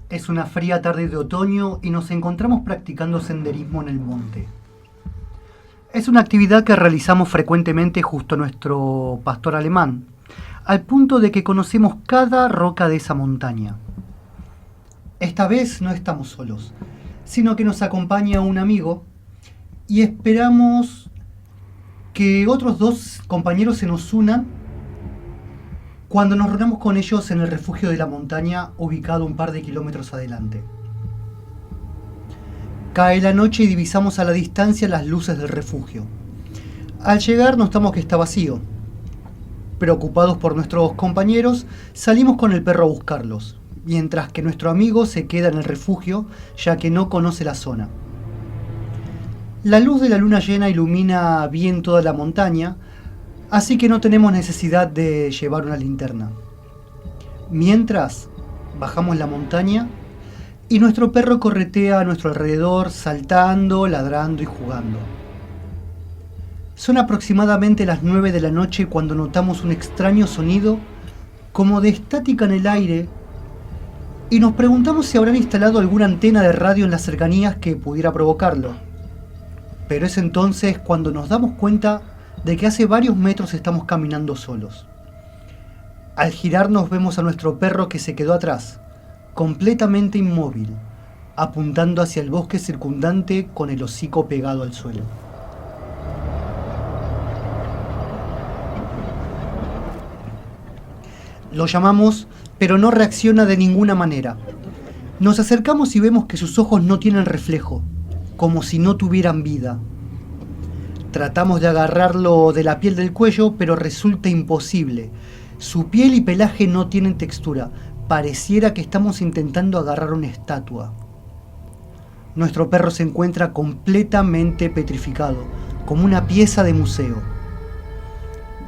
Es una fría tarde de otoño y nos encontramos practicando senderismo en el monte. Es una actividad que realizamos frecuentemente justo a nuestro pastor alemán, al punto de que conocemos cada roca de esa montaña. Esta vez no estamos solos, sino que nos acompaña un amigo y esperamos que otros dos compañeros se nos unan cuando nos reunamos con ellos en el refugio de la montaña ubicado un par de kilómetros adelante. Cae la noche y divisamos a la distancia las luces del refugio. Al llegar notamos que está vacío. Preocupados por nuestros compañeros, salimos con el perro a buscarlos, mientras que nuestro amigo se queda en el refugio ya que no conoce la zona. La luz de la luna llena ilumina bien toda la montaña, así que no tenemos necesidad de llevar una linterna. Mientras, bajamos la montaña y nuestro perro corretea a nuestro alrededor, saltando, ladrando y jugando. Son aproximadamente las 9 de la noche cuando notamos un extraño sonido como de estática en el aire y nos preguntamos si habrán instalado alguna antena de radio en las cercanías que pudiera provocarlo. Pero es entonces cuando nos damos cuenta de que hace varios metros estamos caminando solos. Al girarnos vemos a nuestro perro que se quedó atrás, completamente inmóvil, apuntando hacia el bosque circundante con el hocico pegado al suelo. Lo llamamos, pero no reacciona de ninguna manera. Nos acercamos y vemos que sus ojos no tienen reflejo, como si no tuvieran vida. Tratamos de agarrarlo de la piel del cuello, pero resulta imposible. Su piel y pelaje no tienen textura. Pareciera que estamos intentando agarrar una estatua. Nuestro perro se encuentra completamente petrificado, como una pieza de museo.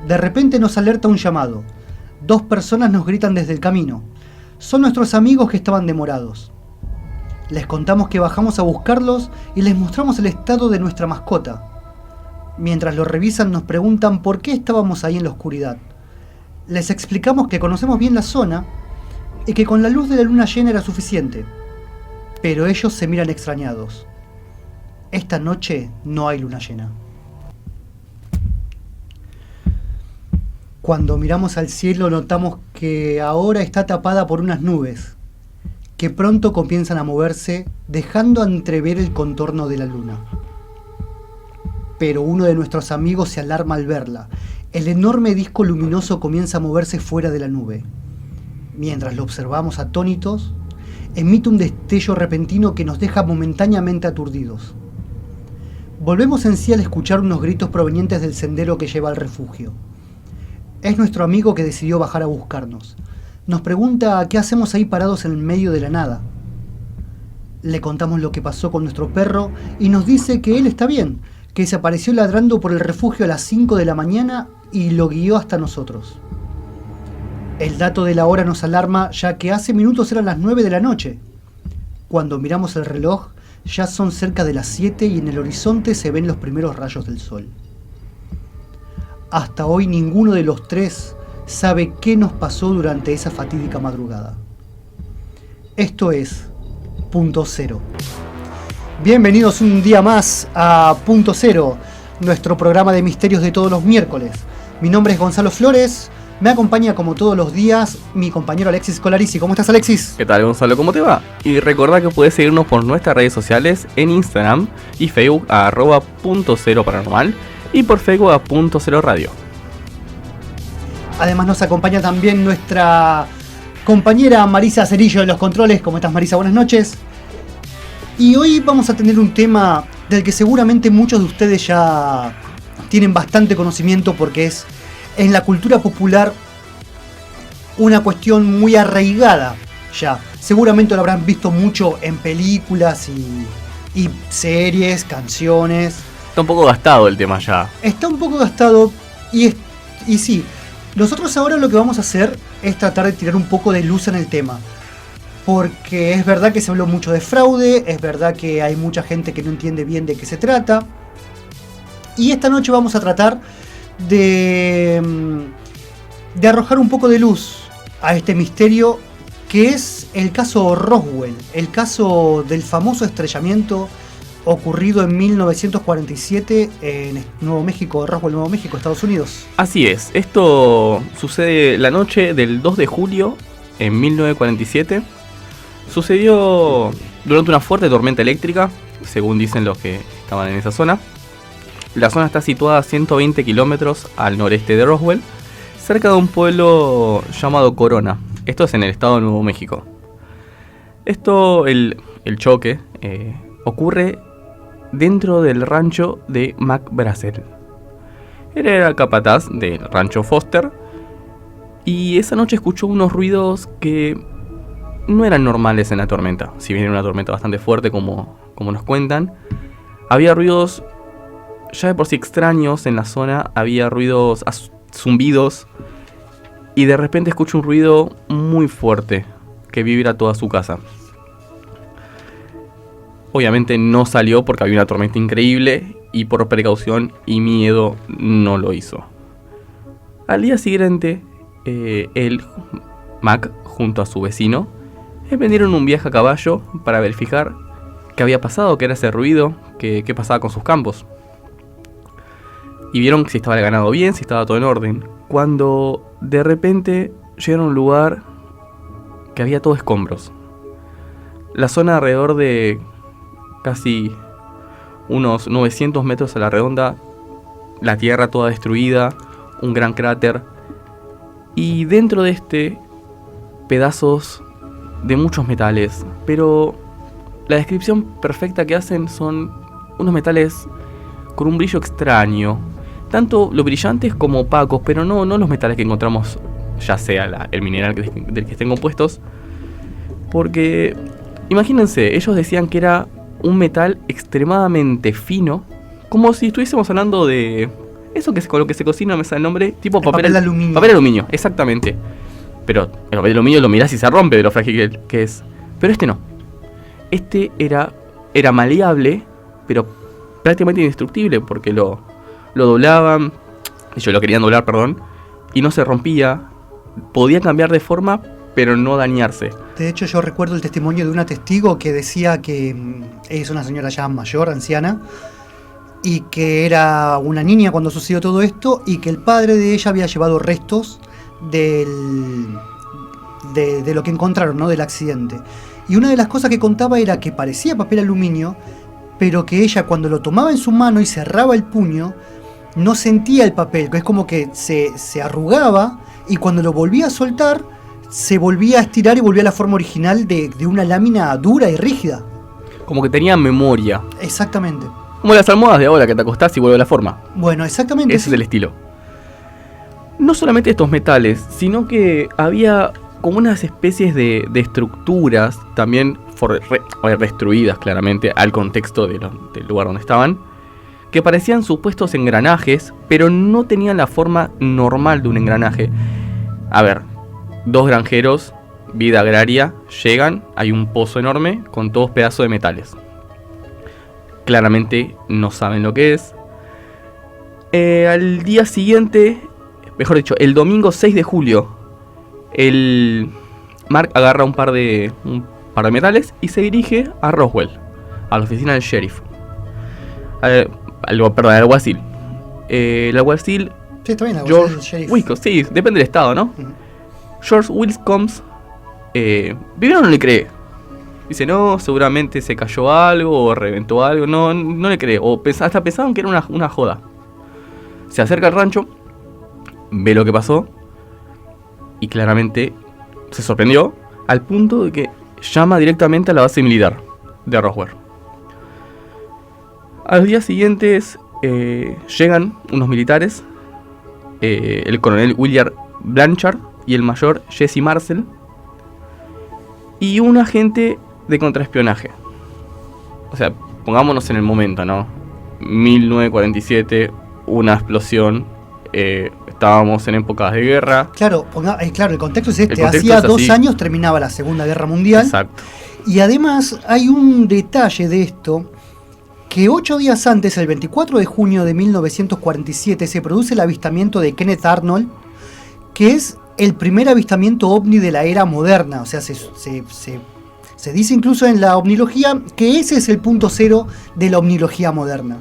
De repente nos alerta un llamado. 2 personas nos gritan desde el camino. Son nuestros amigos que estaban demorados. Les contamos que bajamos a buscarlos y les mostramos el estado de nuestra mascota. Mientras lo revisan nos preguntan por qué estábamos ahí en la oscuridad. Les explicamos que conocemos bien la zona y que con la luz de la luna llena era suficiente. Pero ellos se miran extrañados. Esta noche no hay luna llena. Cuando miramos al cielo notamos que ahora está tapada por unas nubes, que pronto comienzan a moverse, dejando entrever el contorno de la luna. Pero uno de nuestros amigos se alarma al verla. El enorme disco luminoso comienza a moverse fuera de la nube. Mientras lo observamos atónitos, emite un destello repentino que nos deja momentáneamente aturdidos. Volvemos en sí al escuchar unos gritos provenientes del sendero que lleva al refugio. Es nuestro amigo que decidió bajar a buscarnos. Nos pregunta qué hacemos ahí parados en el medio de la nada. Le contamos lo que pasó con nuestro perro y nos dice que él está bien, que se apareció ladrando por el refugio a las 5 de la mañana y lo guió hasta nosotros. El dato de la hora nos alarma, ya que hace minutos eran las 9 de la noche. Cuando miramos el reloj, ya son cerca de las 7 y en el horizonte se ven los primeros rayos del sol. Hasta hoy ninguno de los 3 sabe qué nos pasó durante esa fatídica madrugada. Esto es Punto Cero. Bienvenidos un día más a Punto Cero, nuestro programa de misterios de todos los miércoles. Mi nombre es Gonzalo Flores, me acompaña como todos los días mi compañero Alexis Colarisi. ¿Cómo estás, Alexis? ¿Qué tal, Gonzalo? ¿Cómo te va? Y recordá que puedes seguirnos por nuestras redes sociales en Instagram y Facebook a @.0paranormal y por Facebook a .0 Radio. Además nos acompaña también nuestra compañera Marisa Cerillo de los controles. ¿Cómo estás, Marisa? Buenas noches. Y hoy vamos a tener un tema del que seguramente muchos de ustedes ya tienen bastante conocimiento porque es en la cultura popular una cuestión muy arraigada ya. Seguramente lo habrán visto mucho en películas y series, canciones. Está un poco gastado el tema ya. Está un poco gastado y sí. Nosotros ahora lo que vamos a hacer es tratar de tirar un poco de luz en el tema. Porque es verdad que se habló mucho de fraude, es verdad que hay mucha gente que no entiende bien de qué se trata. Y esta noche vamos a tratar de arrojar un poco de luz a este misterio que es el caso Roswell, el caso del famoso estrellamiento ocurrido en 1947 en Nuevo México, Roswell, Nuevo México, Estados Unidos. Así es, esto sucede la noche del 2 de julio en 1947. Sucedió durante una fuerte tormenta eléctrica, según dicen los que estaban en esa zona. La zona está situada a 120 kilómetros al noreste de Roswell, cerca de un pueblo llamado Corona. Esto es en el estado de Nuevo México. El choque ocurre dentro del rancho de Mac Brazel. Él era capataz del rancho Foster y esa noche escuchó unos ruidos que no eran normales en la tormenta. Si bien era una tormenta bastante fuerte como nos cuentan, había ruidos ya de por sí extraños en la zona, había ruidos, zumbidos, y de repente escucha un ruido muy fuerte que vibra toda su casa. Obviamente no salió porque había una tormenta increíble y por precaución y miedo no lo hizo. Al día siguiente, él, Mac, junto a su vecino, emprendieron un viaje a caballo para verificar qué había pasado, qué era ese ruido, qué pasaba con sus campos. Y vieron si estaba el ganado bien, si estaba todo en orden. Cuando de repente llegaron a un lugar que había todo escombros. La zona alrededor de casi unos 900 metros a la redonda, la tierra toda destruida, un gran cráter. Y dentro de pedazos de muchos metales. Pero la descripción perfecta que hacen son unos metales con un brillo extraño. Tanto los brillantes como opacos, pero no los metales que encontramos, ya sea el mineral del que estén compuestos. Porque, imagínense, ellos decían que era un metal extremadamente fino, como si estuviésemos hablando de eso que con lo que se cocina, me sale el nombre, tipo papel aluminio. Papel aluminio, exactamente. Pero el papel aluminio lo mirás y se rompe de lo frágil que es. Pero no. Era maleable, pero prácticamente indestructible, porque lo doblaban, ellos lo querían doblar, perdón, y no se rompía, podía cambiar de forma, pero no dañarse. De hecho, yo recuerdo el testimonio de una testigo que decía que es una señora ya mayor, anciana, y que era una niña cuando sucedió todo esto, y que el padre de ella había llevado restos de lo que encontraron, ¿no? Del accidente. Y una de las cosas que contaba era que parecía papel aluminio, pero que ella cuando lo tomaba en su mano y cerraba el puño, no sentía el papel, que es como que se arrugaba, y cuando lo volvía a soltar, se volvía a estirar y volvía a la forma original de una lámina dura y rígida. Como que tenía memoria. Exactamente. Como las almohadas de ahora, que te acostás y vuelve a la forma. Bueno, exactamente. Ese es el estilo. No solamente estos metales, sino que había como unas especies de estructuras, también destruidas claramente al contexto del lugar donde estaban, que parecían supuestos engranajes, pero no tenían la forma normal de un engranaje. A ver, dos granjeros, vida agraria, llegan, hay un pozo enorme con todos pedazos de metales. Claramente no saben lo que es. Al día siguiente, mejor dicho, el domingo 6 de julio, el Mark agarra un par de metales y se dirige a Roswell, a la oficina del sheriff. Al alguacil. El alguacil... Sí, está bien, George sheriff. Wilcox, sí, depende del estado, ¿no? Uh-huh. George Wilcox, primero no le cree. Dice, no, seguramente se cayó algo o reventó algo. No le cree. O hasta pensaban que era una joda. Se acerca al rancho, ve lo que pasó y claramente se sorprendió al punto de que llama directamente a la base militar de Roswell. A los días siguientes llegan unos militares, el coronel William Blanchard y el mayor Jesse Marcel, y un agente de contraespionaje. O sea, pongámonos en el momento, ¿no? 1947, una explosión, estábamos en épocas de guerra. Claro, el contexto es este. El contexto Hacía es así. 2 años terminaba la Segunda Guerra Mundial. Exacto. Y además hay un detalle de esto, que 8 días antes, el 24 de junio de 1947, se produce el avistamiento de Kenneth Arnold, que es el primer avistamiento ovni de la era moderna. O sea, se dice incluso en la ovnilogía que ese es el punto cero de la ovnilogía moderna.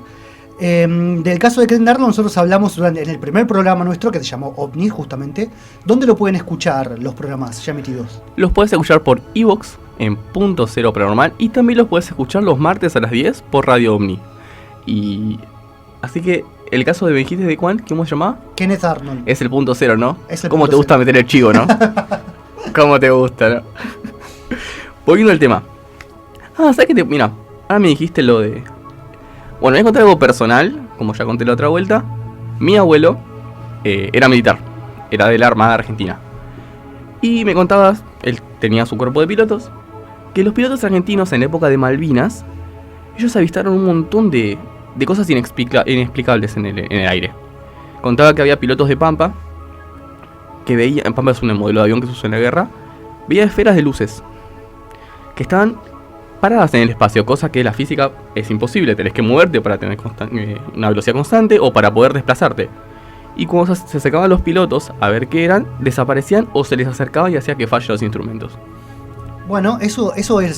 Del caso de Kenneth Arnold nosotros hablamos en el primer programa nuestro, que se llamó OVNI justamente. ¿Dónde lo pueden escuchar los programas ya emitidos? Los puedes escuchar por iVoox en Punto Cero Paranormal, y también los puedes escuchar los martes a las 10 por Radio OVNI. Y así que el caso de dijiste de Juan, ¿cómo se llamaba? Kenneth Arnold. Es el punto cero, ¿no? ¿Cómo te cero. gusta meter el chivo, no? ¿Cómo te gusta, no? Volviendo al tema. ¿Sabes qué? Mira, ahora me dijiste lo de... Bueno, voy a contar algo personal, como ya conté la otra vuelta. Mi abuelo era militar, era de la Armada Argentina. Y me contabas, él tenía su cuerpo de pilotos, que los pilotos argentinos en la época de Malvinas, ellos avistaron un montón de cosas inexplicables en el aire. Contaba que había pilotos de Pampa, que veían, Pampa es un modelo de avión que se usó en la guerra, veía esferas de luces, que estaban paradas en el espacio, cosa que la física es imposible, tenés que moverte para tener una velocidad constante o para poder desplazarte. Y cuando se acercaban los pilotos a ver qué eran, desaparecían o se les acercaban y hacía que fallen los instrumentos. Bueno,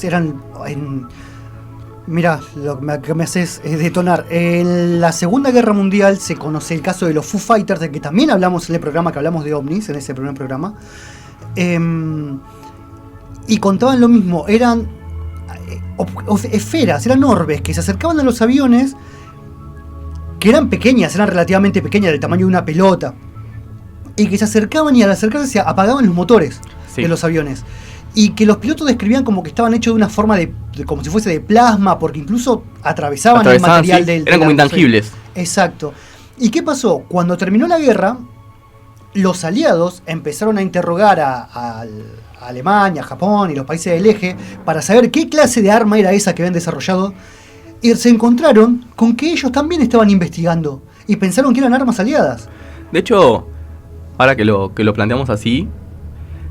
eran... Mira, lo que me haces es detonar. En la Segunda Guerra Mundial se conoce el caso de los Foo Fighters, de que también hablamos en el programa, que hablamos de ovnis, en ese primer programa. Y contaban lo mismo, eran esferas, eran orbes que se acercaban a los aviones, que eran pequeñas, eran relativamente pequeñas, del tamaño de una pelota, y que se acercaban y al acercarse se apagaban los motores de los aviones. Y que los pilotos describían como que estaban hechos de una forma como si fuese de plasma, porque incluso atravesaban el material del... Eran como intangibles. Exacto. ¿Y qué pasó? Cuando terminó la guerra, los aliados empezaron a interrogar a Alemania, Japón y los países del eje para saber qué clase de arma era esa que habían desarrollado, y se encontraron con que ellos también estaban investigando y pensaron que eran armas aliadas. De hecho, ahora que lo planteamos así,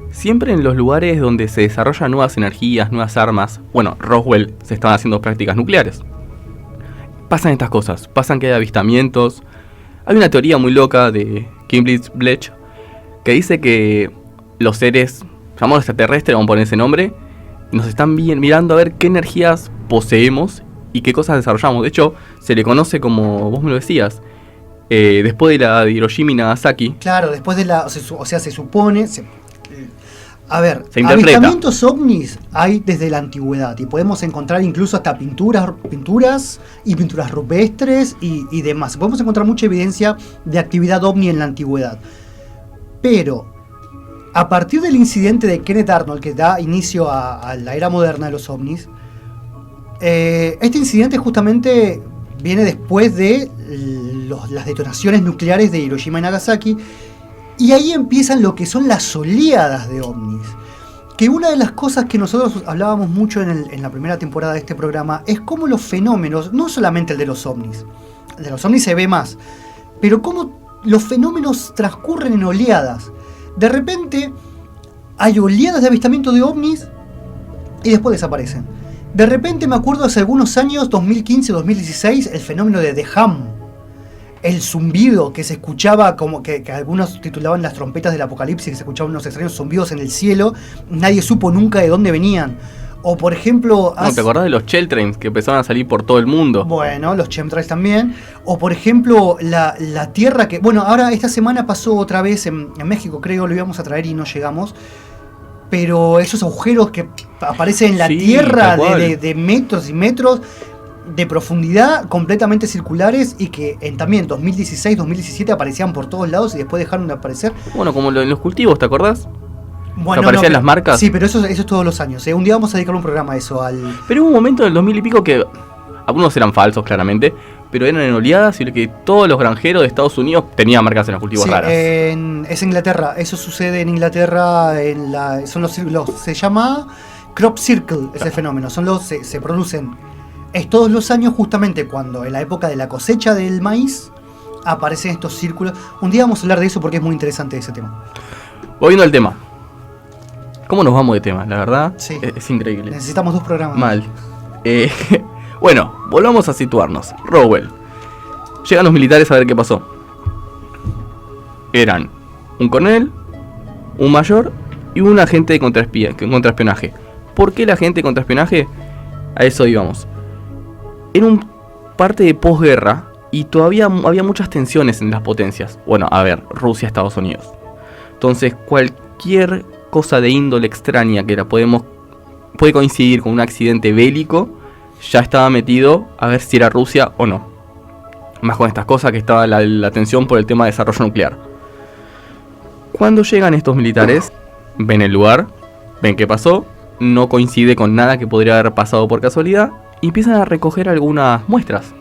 siempre en los lugares donde se desarrollan nuevas energías, nuevas armas, bueno, Roswell se estaban haciendo prácticas nucleares, pasan estas cosas, pasan que hay avistamientos. Hay una teoría muy loca de Kimberly Blech que dice que los seres, llamamos extraterrestres, vamos a poner ese nombre, nos están mirando a ver qué energías poseemos y qué cosas desarrollamos. De hecho, se le conoce como, vos me lo decías, después de la de Hiroshima y Nagasaki. Claro, después de se supone... A ver, avistamientos ovnis hay desde la antigüedad y podemos encontrar incluso hasta pinturas y pinturas rupestres y demás. Podemos encontrar mucha evidencia de actividad ovni en la antigüedad. Pero a partir del incidente de Kenneth Arnold, que da inicio a la era moderna de los ovnis, este incidente justamente viene después de las detonaciones nucleares de Hiroshima y Nagasaki. Y ahí empiezan lo que son las oleadas de ovnis. Que una de las cosas que nosotros hablábamos mucho en la primera temporada de este programa es cómo los fenómenos, no solamente el de los ovnis se ve más, pero cómo los fenómenos transcurren en oleadas. De repente hay oleadas de avistamiento de ovnis y después desaparecen. De repente me acuerdo hace algunos años, 2015, 2016, el fenómeno de The Hum. El zumbido que se escuchaba, como que algunos titulaban las trompetas del apocalipsis, que se escuchaban unos extraños zumbidos en el cielo, nadie supo nunca de dónde venían. O por ejemplo... ¿te acordás de los chemtrails que empezaron a salir por todo el mundo? Bueno, los chemtrails también. O por ejemplo, la Tierra que... Bueno, ahora esta semana pasó otra vez en México, creo, lo íbamos a traer y no llegamos. Pero esos agujeros que aparecen en la Tierra de metros y metros... de profundidad, completamente circulares, y que también 2016, 2017 aparecían por todos lados y después dejaron de aparecer. Bueno, como en los cultivos, ¿te acordás? Bueno, que aparecían las marcas. Sí, pero eso es todos los años. Un día vamos a dedicar un programa a eso. Pero hubo un momento en el 2000 y pico que algunos eran falsos, claramente, pero eran en oleadas y que todos los granjeros de Estados Unidos tenían marcas en los cultivos raras. Es Inglaterra. Eso sucede en Inglaterra. Son los se llama crop circle, ese fenómeno. Se producen. Es todos los años, justamente cuando en la época de la cosecha del maíz aparecen estos círculos. Un día vamos a hablar de eso porque es muy interesante ese tema. Volviendo al tema. ¿Cómo nos vamos de tema? La verdad, sí. Es increíble. Necesitamos 2 programas. Mal. Bueno, volvamos a situarnos. Roswell. Llegan los militares a ver qué pasó. Eran un coronel, un mayor y un agente de contraespionaje. ¿Por qué el agente de contraespionaje? A eso íbamos. Era un parte de posguerra y todavía había muchas tensiones en las potencias. Bueno, a ver, Rusia, Estados Unidos. Entonces, cualquier cosa de índole extraña que puede coincidir con un accidente bélico, ya estaba metido a ver si era Rusia o no. Más con estas cosas que estaba la tensión por el tema de desarrollo nuclear. Cuando llegan estos militares, ven el lugar, ven qué pasó, no coincide con nada que podría haber pasado por casualidad, y empiezan a recoger algunas muestras.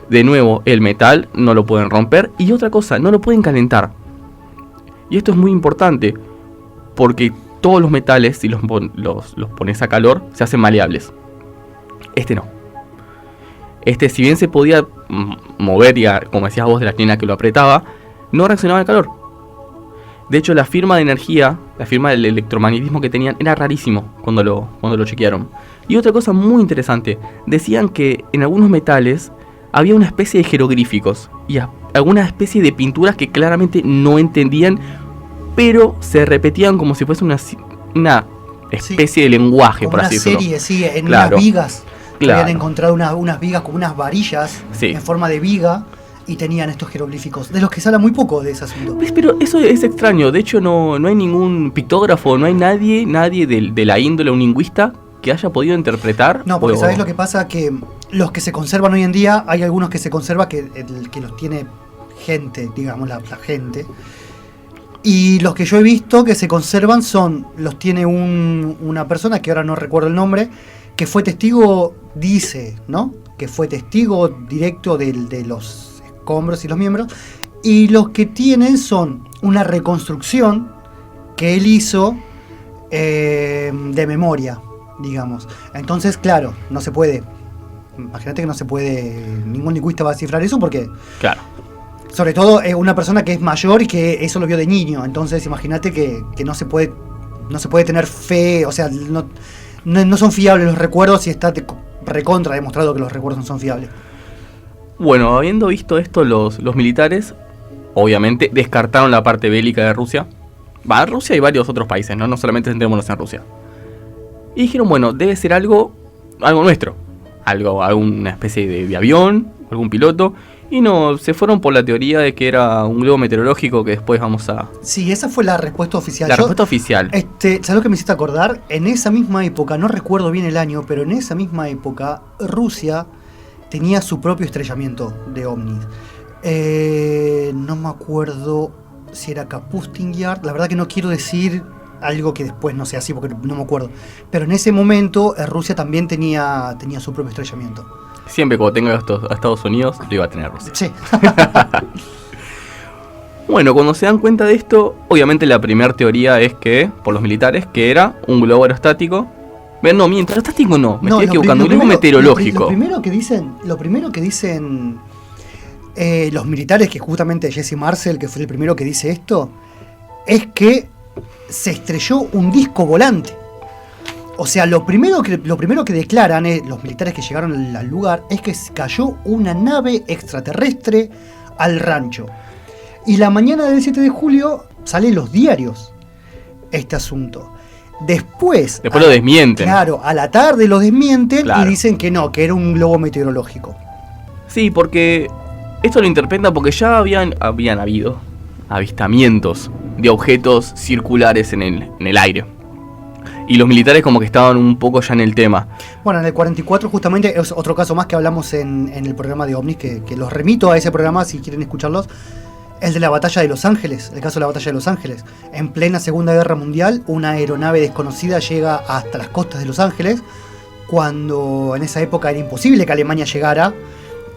De nuevo, el metal no lo pueden romper, y otra cosa, no lo pueden calentar. Y esto es muy importante, porque todos los metales, si los pones a calor, se hacen maleables. Este no. Este, si bien se podía mover, y como decías vos, de la clina que lo apretaba, no reaccionaba al calor. De hecho, la firma de energía, la firma del electromagnetismo que tenían, era rarísimo cuando lo chequearon. Y otra cosa muy interesante, decían que en algunos metales había una especie de jeroglíficos y alguna especie de pinturas que claramente no entendían, pero se repetían como si fuese una especie de lenguaje, por así decirlo. Una serie, sí, en Claro. unas vigas. Claro. Habían encontrado unas vigas como unas varillas en forma de viga y tenían estos jeroglíficos, de los que se habla muy poco de ese asunto. Pero eso es extraño, de hecho no hay ningún pictógrafo, no hay nadie de la índole, un lingüista que haya podido interpretar. No, porque ¿sabés lo que pasa? Que los que se conservan hoy en día, hay algunos que se conserva que los tiene gente, digamos, la gente. Y los que yo he visto que se conservan los tiene una persona, que ahora no recuerdo el nombre, que fue testigo, dice, ¿no? Que fue testigo directo de los escombros y los miembros. Y los que tienen son una reconstrucción que él hizo de memoria, digamos. Entonces, claro, no se puede. Imagínate que no se puede. Ningún lingüista va a descifrar eso porque. Claro. Sobre todo una persona que es mayor y que eso lo vio de niño. Entonces, imagínate que no se puede tener fe. O sea, no son fiables los recuerdos y está recontra demostrado que los recuerdos no son fiables. Bueno, habiendo visto esto, los militares, obviamente, descartaron la parte bélica de Rusia. Rusia y varios otros países, no solamente centrémonos en Rusia. Y dijeron, bueno, debe ser algo nuestro. Alguna especie de avión, algún piloto. Y no, se fueron por la teoría de que era un globo meteorológico que después vamos a... Sí, esa fue la respuesta oficial. Respuesta oficial. ¿Sabes lo que me hiciste acordar? En esa misma época, no recuerdo bien el año, pero en esa misma época, Rusia tenía su propio estrellamiento de ovnis. No me acuerdo si era Kapustin Yard. La verdad que no quiero decir algo que después no sea así porque no me acuerdo. Pero en ese momento Rusia también tenía su propio estrellamiento. Siempre cuando tenga a Estados Unidos, lo iba a tener Rusia. Sí. Bueno, cuando se dan cuenta de esto, obviamente la primera teoría es que, por los militares, que era un globo aerostático. No, mientras aerostático no, me estoy equivocando, un globo meteorológico. Lo primero que dicen los militares, que justamente Jesse Marcel, que fue el primero que dice esto, es que se estrelló un disco volante. O sea, lo primero que declaran los militares que llegaron al lugar es que cayó una nave extraterrestre al rancho. Y la mañana del 7 de julio sale en los diarios este asunto. Después lo desmienten. Claro, a la tarde lo desmienten, claro. Y dicen que no, que era un globo meteorológico. Sí, porque esto lo interpretan porque ya habían habido avistamientos de objetos circulares en el aire. Y los militares como que estaban un poco ya en el tema. Bueno, en el 44 justamente es otro caso más que hablamos en el programa de OVNIs, que los remito a ese programa si quieren escucharlos. El de la batalla de Los Ángeles, el caso de la batalla de Los Ángeles. En plena Segunda Guerra Mundial, una aeronave desconocida llega hasta las costas de Los Ángeles, cuando en esa época era imposible que Alemania llegara.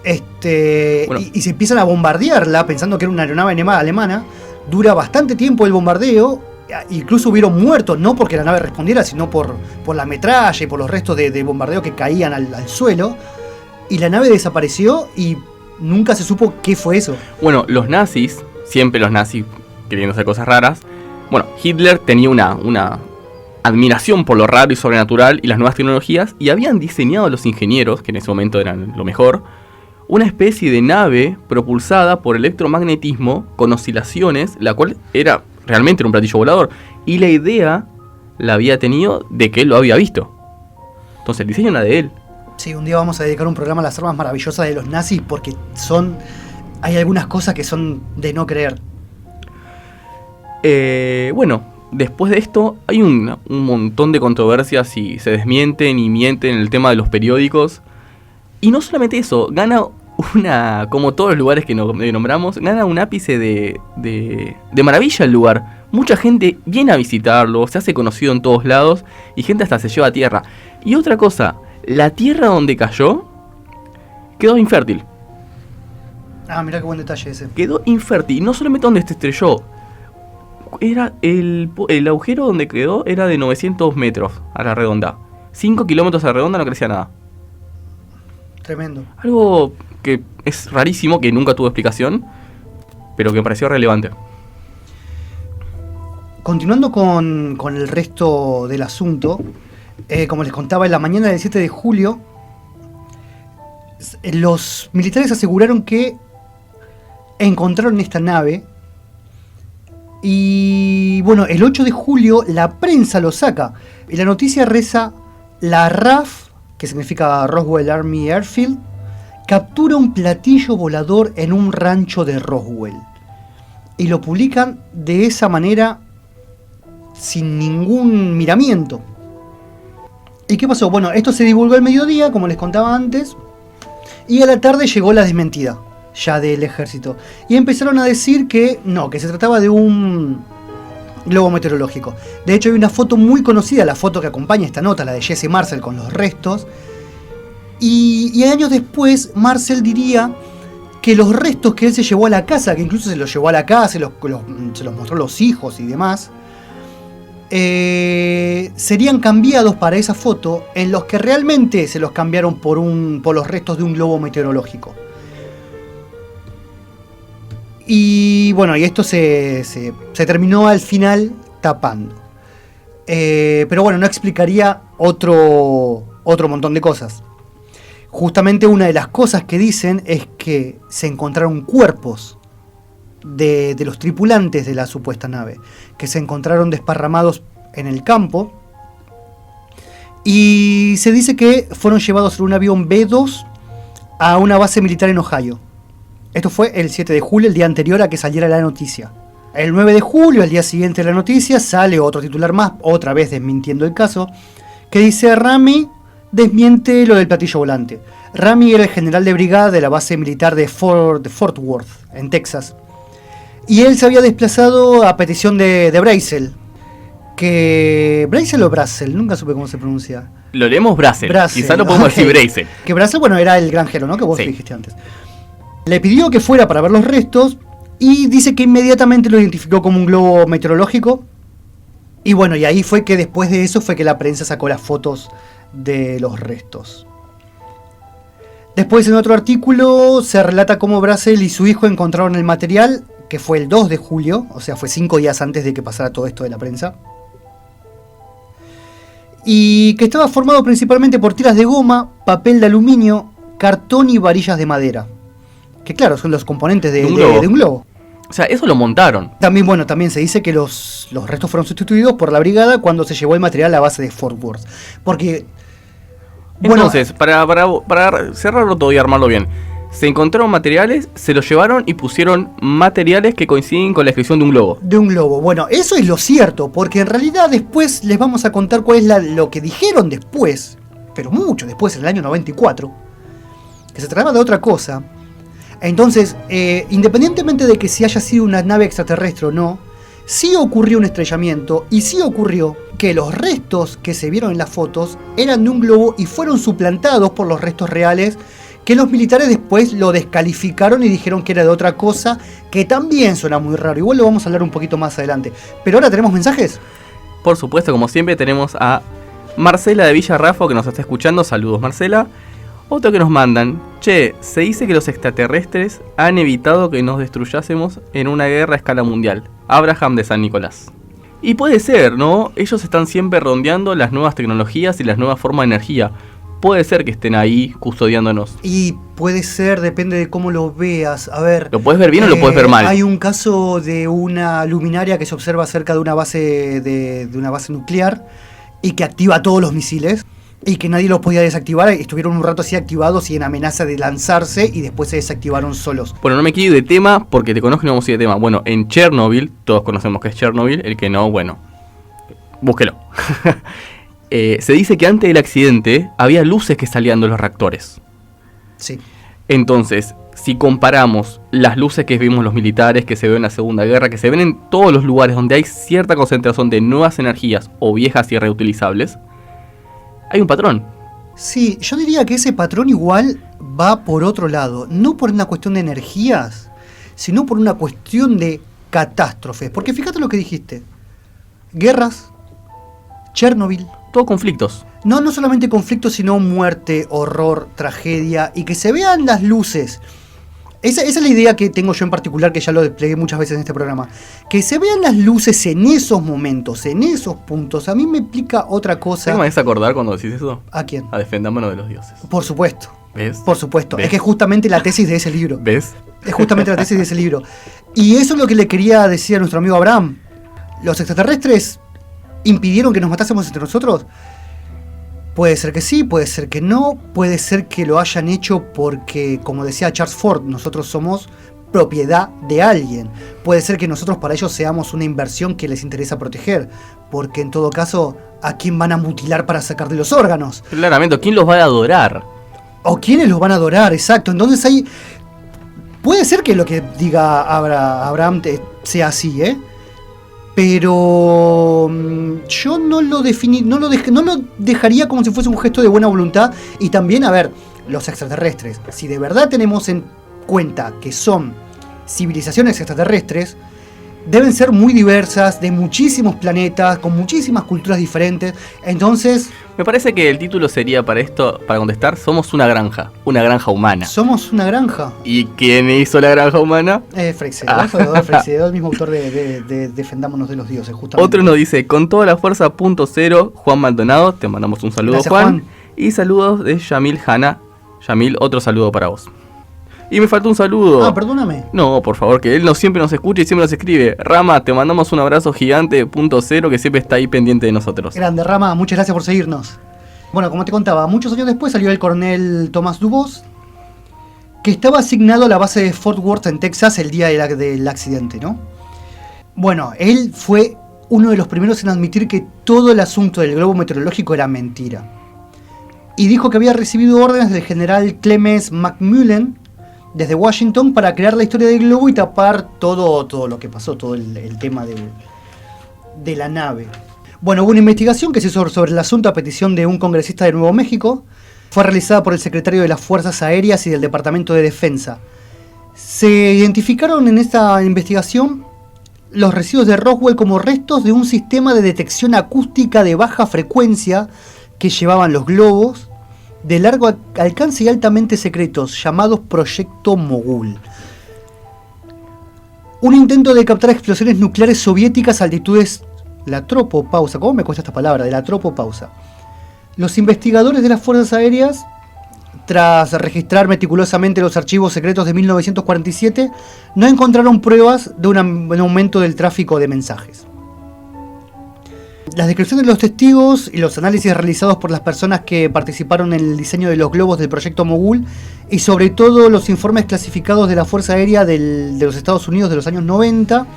Y se empiezan a bombardearla, pensando que era una aeronave alemana. Dura bastante tiempo el bombardeo. Incluso hubieron muertos, no porque la nave respondiera, sino por la metralla y por los restos de bombardeo que caían al suelo. Y la nave desapareció y nunca se supo qué fue eso. Bueno, los nazis, siempre los nazis queriendo hacer cosas raras. Bueno, Hitler tenía una admiración por lo raro y sobrenatural y las nuevas tecnologías, y habían diseñado los ingenieros, que en ese momento eran lo mejor, una especie de nave propulsada por electromagnetismo con oscilaciones, la cual era realmente era un platillo volador. Y la idea la había tenido de que él lo había visto. Entonces el diseño era de él. Sí, un día vamos a dedicar un programa a las armas maravillosas de los nazis porque hay algunas cosas que son de no creer. Bueno, después de esto hay un montón de controversias y se desmienten y mienten en el tema de los periódicos. Y no solamente eso, gana como todos los lugares que nombramos, gana un ápice de maravilla el lugar. Mucha gente viene a visitarlo, se hace conocido en todos lados y gente hasta se lleva a tierra. Y otra cosa, la tierra donde cayó quedó infértil. Ah, mirá qué buen detalle ese. Quedó infértil, no solamente donde se estrelló. Era el agujero donde quedó era de 900 metros a la redonda. 5 kilómetros a la redonda no crecía nada. Tremendo. Algo que es rarísimo, que nunca tuvo explicación, pero que me pareció relevante. Continuando con el resto del asunto, como les contaba, en la mañana del 7 de julio, los militares aseguraron que encontraron esta nave. Y bueno, el 8 de julio la prensa lo saca. Y la noticia reza: la RAF, que significa Roswell Army Airfield, captura un platillo volador en un rancho de Roswell. Y lo publican de esa manera, sin ningún miramiento. ¿Y qué pasó? Bueno, esto se divulgó al mediodía, como les contaba antes, y a la tarde llegó la desmentida ya del ejército. Y empezaron a decir que no, que se trataba de un globo meteorológico. De hecho, hay una foto muy conocida, la foto que acompaña esta nota, la de Jesse Marcel con los restos. Y años después, Marcel diría que los restos que él se llevó a la casa, que incluso se los llevó a la casa, se los mostró a los hijos y demás, serían cambiados para esa foto, en los que realmente se los cambiaron por los restos de un globo meteorológico. Y bueno, y esto se terminó al final tapando. Pero bueno, no explicaría otro montón de cosas. Justamente una de las cosas que dicen es que se encontraron cuerpos de los tripulantes de la supuesta nave, que se encontraron desparramados en el campo, y se dice que fueron llevados en un avión B-2 a una base militar en Ohio. Esto fue el 7 de julio, el día anterior a que saliera la noticia. El 9 de julio, al día siguiente de la noticia, sale otro titular más, otra vez desmintiendo el caso, que dice: Rami desmiente lo del platillo volante. Rami era el general de brigada de la base militar de Fort Worth, en Texas. Y él se había desplazado a petición de Brazel. ¿Brazel o Brazel? Nunca supe cómo se pronuncia. Lo leemos Brazel. Quizás lo podemos decir Brazel. Que Brazel, bueno, era el granjero, ¿no? Que vos sí. dijiste antes. Le pidió que fuera para ver los restos y dice que inmediatamente lo identificó como un globo meteorológico. Y bueno, y ahí fue que después de eso fue que la prensa sacó las fotos de los restos. Después, en otro artículo, se relata cómo Brazel y su hijo encontraron el material, que fue el 2 de julio, o sea, fue 5 días antes de que pasara todo esto de la prensa. Y que estaba formado principalmente por tiras de goma, papel de aluminio, cartón y varillas de madera. Que claro, son los componentes de un globo. O sea, eso lo montaron. También se dice que los restos fueron sustituidos por la brigada cuando se llevó el material a la base de Fort Worth. Porque... Entonces, para cerrarlo todo y armarlo bien, se encontraron materiales, se los llevaron y pusieron materiales que coinciden con la descripción de un globo. De un globo. Bueno, eso es lo cierto, porque en realidad después les vamos a contar cuál es lo que dijeron después, pero mucho después, en el año 94, que se trataba de otra cosa. Entonces, independientemente de que si haya sido una nave extraterrestre o no, sí ocurrió un estrellamiento y sí ocurrió que los restos que se vieron en las fotos eran de un globo y fueron suplantados por los restos reales, que los militares después lo descalificaron y dijeron que era de otra cosa, que también suena muy raro. Igual lo vamos a hablar un poquito más adelante. Pero ahora tenemos mensajes. Por supuesto, como siempre, tenemos a Marcela de Villarrafo que nos está escuchando. Saludos, Marcela. Otro que nos mandan: che, se dice que los extraterrestres han evitado que nos destruyásemos en una guerra a escala mundial. Abraham de San Nicolás. Y puede ser, ¿no? Ellos están siempre rondeando las nuevas tecnologías y las nuevas formas de energía. puede ser que estén ahí custodiándonos. Y puede ser, depende de cómo lo veas. A ver, ¿Lo puedes ver bien o lo puedes ver mal? Hay un caso de una luminaria que se observa cerca de una base de una base nuclear y que activa todos los misiles y que nadie los podía desactivar. Estuvieron un rato así activados y en amenaza de lanzarse y después se desactivaron solos. Bueno, no me quiero ir de tema porque te conozco y no vamos a ir de tema. Bueno, en Chernobyl, todos conocemos que es Chernobyl, el que no, bueno, búsquelo. Se dice que antes del accidente había luces que salían de los reactores. Sí. Entonces, si comparamos las luces que vimos los militares, que se ven en la Segunda Guerra, que se ven en todos los lugares donde hay cierta concentración de nuevas energías o viejas y reutilizables, hay un patrón. Sí, yo diría que ese patrón igual va por otro lado. No por una cuestión de energías, sino por una cuestión de catástrofes. Porque fíjate lo que dijiste. Guerras, Chernobyl. Todos conflictos. No solamente conflictos, sino muerte, horror, tragedia. Y que se vean las luces. Esa es la idea que tengo yo en particular, que ya lo desplegué muchas veces en este programa. Que se vean las luces en esos momentos, en esos puntos. A mí me explica otra cosa. ¿Sabes qué me haces acordar cuando decís eso? ¿A quién? A Defendámonos de los dioses. Por supuesto. ¿Ves? Por supuesto. ¿Ves? Es que es justamente la tesis de ese libro. ¿Ves? Es justamente la tesis de ese libro. Y eso es lo que le quería decir a nuestro amigo Abraham. ¿Los extraterrestres impidieron que nos matásemos entre nosotros? Puede ser que sí, puede ser que no, puede ser que lo hayan hecho porque, como decía Charles Ford, nosotros somos propiedad de alguien. Puede ser que nosotros para ellos seamos una inversión que les interesa proteger, porque en todo caso, ¿a quién van a mutilar para sacar de los órganos? Claramente, ¿quién los va a adorar? ¿O quiénes los van a adorar? Exacto. Entonces hay... Puede ser que lo que diga Abraham sea así, ¿eh? Pero yo no lo dejaría como si fuese un gesto de buena voluntad. Y también, a ver, los extraterrestres, si de verdad tenemos en cuenta que son civilizaciones extraterrestres, deben ser muy diversas, de muchísimos planetas, con muchísimas culturas diferentes. Entonces, me parece que el título sería para esto, para contestar, somos una granja humana. Somos una granja. ¿Y quién hizo la granja humana? Freixedo, Freixedo, el mismo autor de Defendámonos de los dioses, justamente. Otro nos dice, con toda la fuerza, .0, Juan Maldonado, te mandamos un saludo. Gracias, Juan. Y saludos de Yamil Hanna. Yamil, otro saludo para vos. Y me faltó un saludo. Ah, perdóname. No, por favor, que él siempre nos escucha y siempre nos escribe. Rama, te mandamos un abrazo gigante, .0, que siempre está ahí pendiente de nosotros. Grande, Rama, muchas gracias por seguirnos. Bueno, como te contaba, muchos años después salió el coronel Thomas Dubos, que estaba asignado a la base de Fort Worth en Texas el día del accidente, ¿no? Bueno, él fue uno de los primeros en admitir que todo el asunto del globo meteorológico era mentira. Y dijo que había recibido órdenes del general Clemens McMullen desde Washington para crear la historia del globo y tapar todo lo que pasó, todo el tema de la nave. Bueno, hubo una investigación que se hizo sobre el asunto a petición de un congresista de Nuevo México. Fue realizada por el secretario de las Fuerzas Aéreas y del Departamento de Defensa. Se identificaron en esta investigación los residuos de Roswell como restos de un sistema de detección acústica de baja frecuencia que llevaban los globos de largo alcance y altamente secretos, llamados Proyecto Mogul. Un intento de captar explosiones nucleares soviéticas a altitudes... La tropopausa, ¿cómo me cuesta esta palabra? De la tropopausa. Los investigadores de las Fuerzas Aéreas, tras registrar meticulosamente los archivos secretos de 1947, no encontraron pruebas de un aumento del tráfico de mensajes. Las descripciones de los testigos y los análisis realizados por las personas que participaron en el diseño de los globos del Proyecto Mogul y sobre todo los informes clasificados de la Fuerza Aérea de los Estados Unidos de los años 90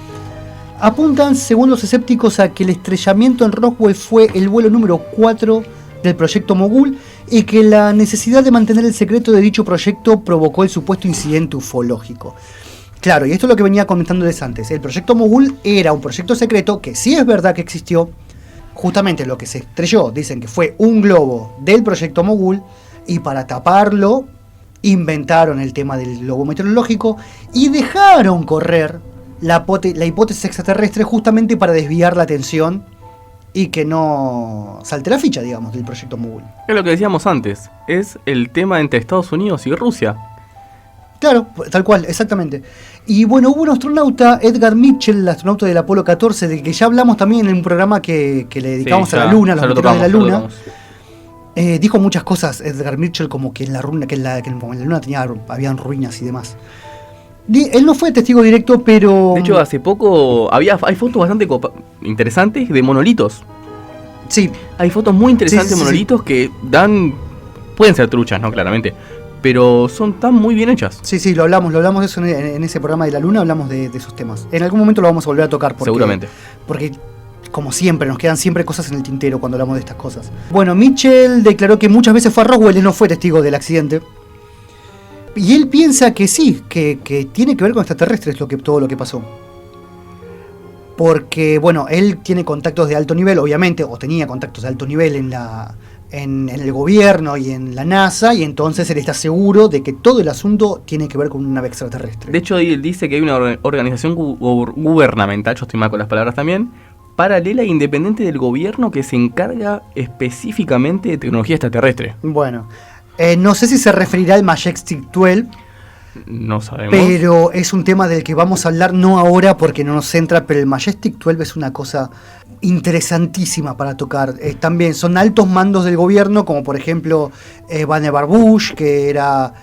apuntan, según los escépticos, a que el estrellamiento en Roswell fue el vuelo número 4 del Proyecto Mogul y que la necesidad de mantener el secreto de dicho proyecto provocó el supuesto incidente ufológico. Claro, y esto es lo que venía comentándoles antes. El Proyecto Mogul era un proyecto secreto que sí es verdad que existió. Justamente lo que se estrelló, dicen que fue un globo del Proyecto Mogul, y para taparlo inventaron el tema del globo meteorológico y dejaron correr la hipótesis extraterrestre justamente para desviar la atención y que no salte la ficha, digamos, del Proyecto Mogul. Es lo que decíamos antes, es el tema entre Estados Unidos y Rusia. Claro, tal cual, exactamente. Y bueno, hubo un astronauta, Edgar Mitchell, el astronauta del Apolo 14, del que ya hablamos también en un programa que le dedicamos a la Luna, a los meteoritos de la Luna, Dijo muchas cosas Edgar Mitchell, como que en la luna, que en la luna habían ruinas y demás. Él no fue testigo directo, pero... De hecho, hace poco hay fotos bastante interesantes de monolitos. Sí. Hay fotos muy interesantes de monolitos que dan... Pueden ser truchas, ¿no? Claramente. Pero son tan muy bien hechas. Sí, lo hablamos de eso en ese programa de la luna, hablamos de esos temas. En algún momento lo vamos a volver a tocar. Seguramente. Porque, como siempre, nos quedan siempre cosas en el tintero cuando hablamos de estas cosas. Bueno, Mitchell declaró que muchas veces fue a Roswell, él no fue testigo del accidente. Y él piensa que sí, que tiene que ver con extraterrestres todo lo que pasó. Porque, bueno, él tiene contactos de alto nivel, obviamente, o tenía contactos de alto nivel en el gobierno y en la NASA, y entonces él está seguro de que todo el asunto tiene que ver con una nave extraterrestre. De hecho, él dice que hay una organización gubernamental, yo estoy mal con las palabras también, paralela e independiente del gobierno que se encarga específicamente de tecnología extraterrestre. Bueno, no sé si se referirá al Majestic 12. No sabemos. Pero es un tema del que vamos a hablar, no ahora porque no nos centra, pero el Majestic 12 es una cosa interesantísima para tocar. También son altos mandos del gobierno, como por ejemplo Vannevar Bush, que era...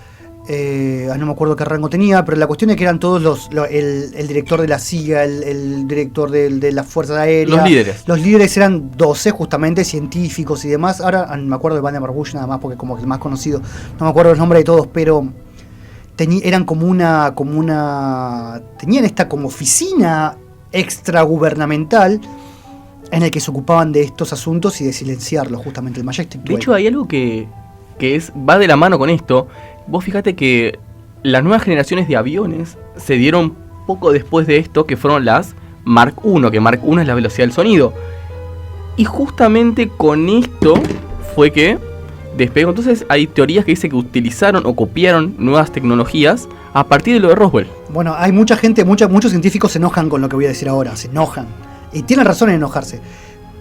no me acuerdo qué rango tenía, pero la cuestión es que eran todos el director de la CIA, el director de la Fuerza Aérea. Los líderes. Los líderes eran 12, justamente, científicos y demás. Ahora me acuerdo de Vannevar Bush nada más, porque como que el más conocido. No me acuerdo los nombres de todos, pero... eran tenían esta como oficina extragubernamental en el que se ocupaban de estos asuntos y de silenciarlos, justamente el Majestic 12. De hecho, hay algo que va de la mano con esto. Vos fíjate que las nuevas generaciones de aviones se dieron poco después de esto, que fueron las Mark I, que Mark I es la velocidad del sonido. Y justamente con esto fue que despegó. Entonces hay teorías que dicen que utilizaron o copiaron nuevas tecnologías a partir de lo de Roswell. Bueno, hay mucha gente, muchos científicos se enojan con lo que voy a decir ahora, se enojan. Y tienen razón en enojarse.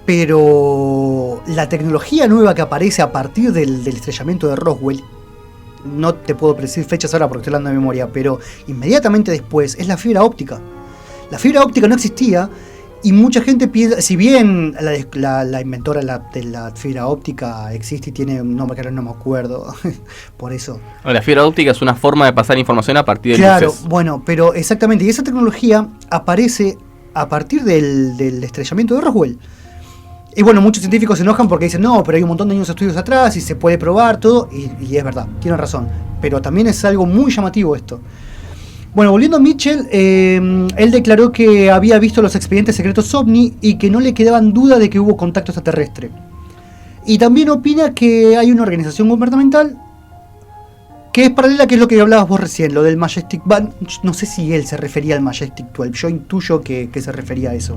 Pero la tecnología nueva que aparece a partir del estrellamiento de Roswell, no te puedo decir fechas ahora porque estoy hablando de memoria, pero inmediatamente después es la fibra óptica. La fibra óptica no existía. Y mucha gente piensa, si bien la inventora de la fibra óptica existe y tiene un nombre que ahora no me acuerdo, por eso. La fibra óptica es una forma de pasar información a partir de Claro, luces. bueno, pero exactamente, y esa tecnología aparece a partir del estrellamiento de Roswell. Y bueno, muchos científicos se enojan porque dicen, no, pero hay un montón de años de estudios atrás y se puede probar todo, y es verdad, tienen razón. Pero también es algo muy llamativo esto. Bueno, volviendo a Mitchell, él declaró que había visto los expedientes secretos OVNI y que no le quedaban duda de que hubo contacto extraterrestre. Y también opina que hay una organización gubernamental que es paralela, que es lo que hablabas vos recién, lo del Majestic 12. No sé si él se refería al Majestic 12, yo intuyo que se refería a eso.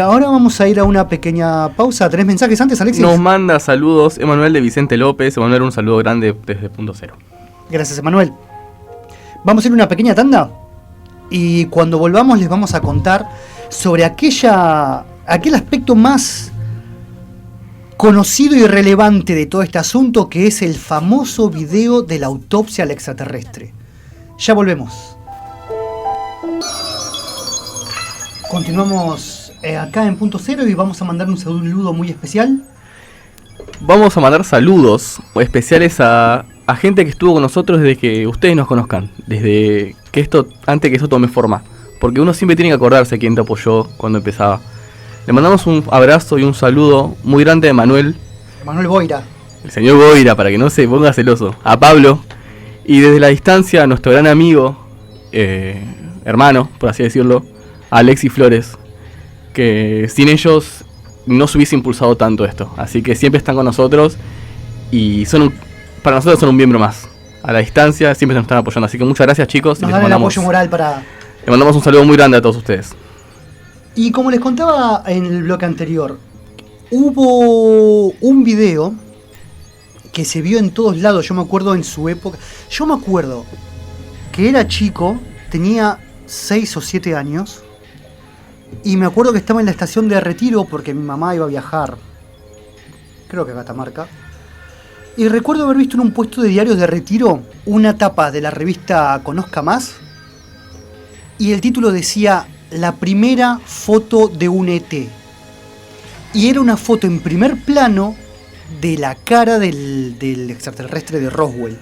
Ahora vamos a ir a una pequeña pausa. ¿Tenés mensajes antes, Alexis? Nos manda saludos Emanuel de Vicente López. Emanuel, un saludo grande desde Punto Cero. Gracias, Emanuel. Vamos a ir a una pequeña tanda y cuando volvamos les vamos a contar sobre aquel aspecto más conocido y relevante de todo este asunto, que es el famoso video de la autopsia al extraterrestre. Ya volvemos. Continuamos acá en Punto Cero y vamos a mandar un saludo muy especial. Vamos a mandar saludos especiales a gente que estuvo con nosotros desde que ustedes nos conozcan, desde que antes que esto tome forma, porque uno siempre tiene que acordarse quién te apoyó cuando empezaba. Le mandamos un abrazo y un saludo muy grande a Manuel Boira, el señor Boira, para que no se ponga celoso, a Pablo, y desde la distancia a nuestro gran amigo, hermano, por así decirlo, a Alexis Flores, que sin ellos no se hubiese impulsado tanto esto, así que siempre están con nosotros y para nosotros son un miembro más. A la distancia siempre nos están apoyando. Así que muchas gracias, chicos. Nos dan el apoyo moral para... Le mandamos un saludo muy grande a todos ustedes. Y como les contaba en el bloque anterior, hubo un video que se vio en todos lados. Yo me acuerdo en su época. Yo me acuerdo que era chico, tenía 6 o 7 años. Y me acuerdo que estaba en la estación de Retiro porque mi mamá iba a viajar. Creo que a Catamarca. Y recuerdo haber visto en un puesto de diarios de Retiro una tapa de la revista Conozca Más. Y el título decía: la primera foto de un ET. y era una foto en primer plano de la cara del extraterrestre de Roswell.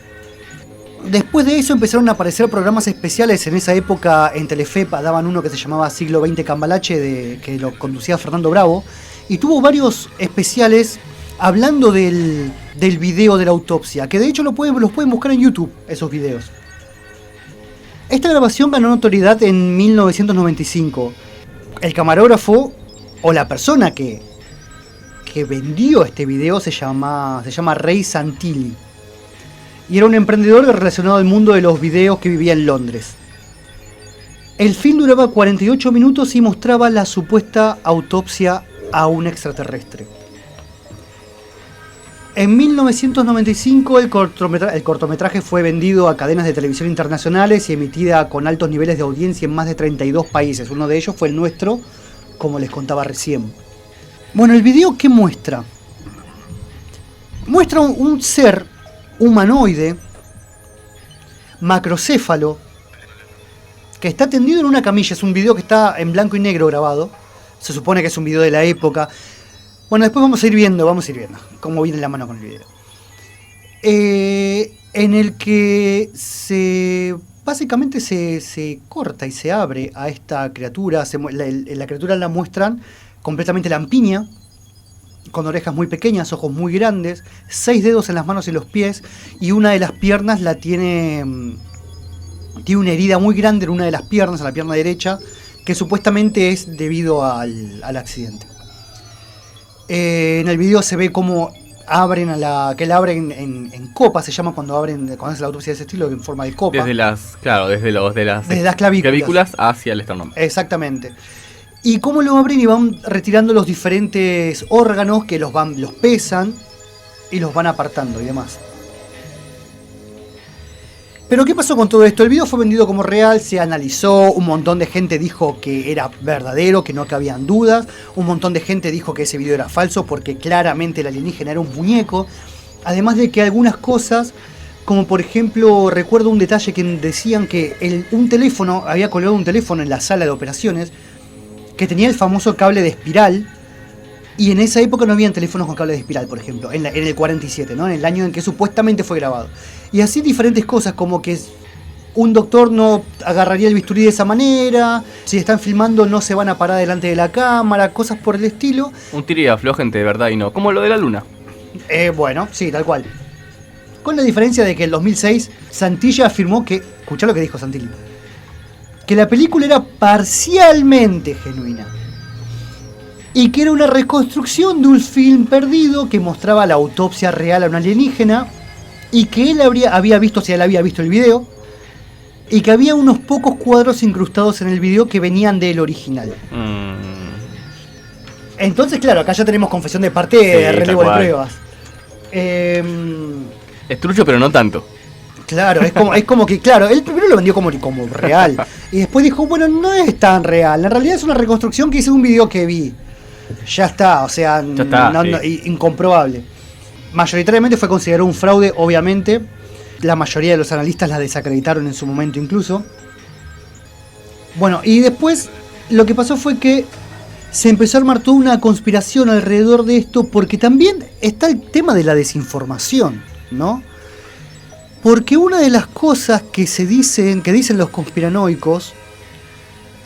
Después de eso empezaron a aparecer programas especiales. En esa época en Telefe daban uno que se llamaba Siglo XX Cambalache, que lo conducía Fernando Bravo, y tuvo varios especiales hablando del video de la autopsia, que de hecho los pueden buscar en YouTube, esos videos. Esta grabación ganó notoriedad en 1995. El camarógrafo, o la persona que vendió este video, se llama Ray Santilli. Y era un emprendedor relacionado al mundo de los videos que vivía en Londres. El film duraba 48 minutos y mostraba la supuesta autopsia a un extraterrestre. En 1995 el cortometraje fue vendido a cadenas de televisión internacionales y emitida con altos niveles de audiencia en más de 32 países. Uno de ellos fue el nuestro, como les contaba recién. Bueno, el video, ¿qué muestra? Muestra un ser humanoide, macrocéfalo, que está tendido en una camilla. Es un video que está en blanco y negro grabado. Se supone que es un video de la época. Bueno, después vamos a ir viendo cómo viene la mano con el video. En el que básicamente se corta y se abre a esta criatura. La criatura la muestran completamente lampiña, con orejas muy pequeñas, ojos muy grandes, 6 dedos en las manos y los pies, y una de las piernas tiene una herida muy grande en una de las piernas, a la pierna derecha, que supuestamente es debido al accidente. En el video se ve cómo abren que la abren en copa, se llama cuando es la autopsia de ese estilo, en forma de copa. Desde las clavículas hacia el esternón. Exactamente. Y cómo lo abren y van retirando los diferentes órganos que los pesan y los van apartando y demás. Pero ¿qué pasó con todo esto? El video fue vendido como real, se analizó, un montón de gente dijo que era verdadero, que no cabían dudas, un montón de gente dijo que ese video era falso porque claramente el alienígena era un muñeco, además de que algunas cosas, como por ejemplo, recuerdo un detalle que decían que había colgado un teléfono en la sala de operaciones que tenía el famoso cable de espiral, y en esa época no habían teléfonos con cable de espiral, por ejemplo, en el 47, ¿no? En el año en que supuestamente fue grabado. Y así diferentes cosas, como que un doctor no agarraría el bisturí de esa manera, si están filmando no se van a parar delante de la cámara, cosas por el estilo. Un tiro y aflojente de verdad y no, como lo de la luna. Bueno, sí, tal cual. Con la diferencia de que en 2006 Santilli afirmó que, escuchá lo que dijo Santilli, que la película era parcialmente genuina y que era una reconstrucción de un film perdido que mostraba la autopsia real a un alienígena, y que él había visto, si él había visto el video, y que había unos pocos cuadros incrustados en el video que venían del original. Entonces, claro, acá ya tenemos confesión de parte, de relevo de pruebas. Es trucho, pero no tanto. Claro, es como que, claro, él primero lo vendió como real, y después dijo, bueno, no es tan real, en realidad es una reconstrucción que hice de un video que vi. Ya está, o sea, incomprobable. Mayoritariamente fue considerado un fraude, obviamente. La mayoría de los analistas la desacreditaron en su momento incluso. Bueno, y después lo que pasó fue que se empezó a armar toda una conspiración alrededor de esto, porque también está el tema de la desinformación, ¿no? Porque una de las cosas que dicen los conspiranoicos,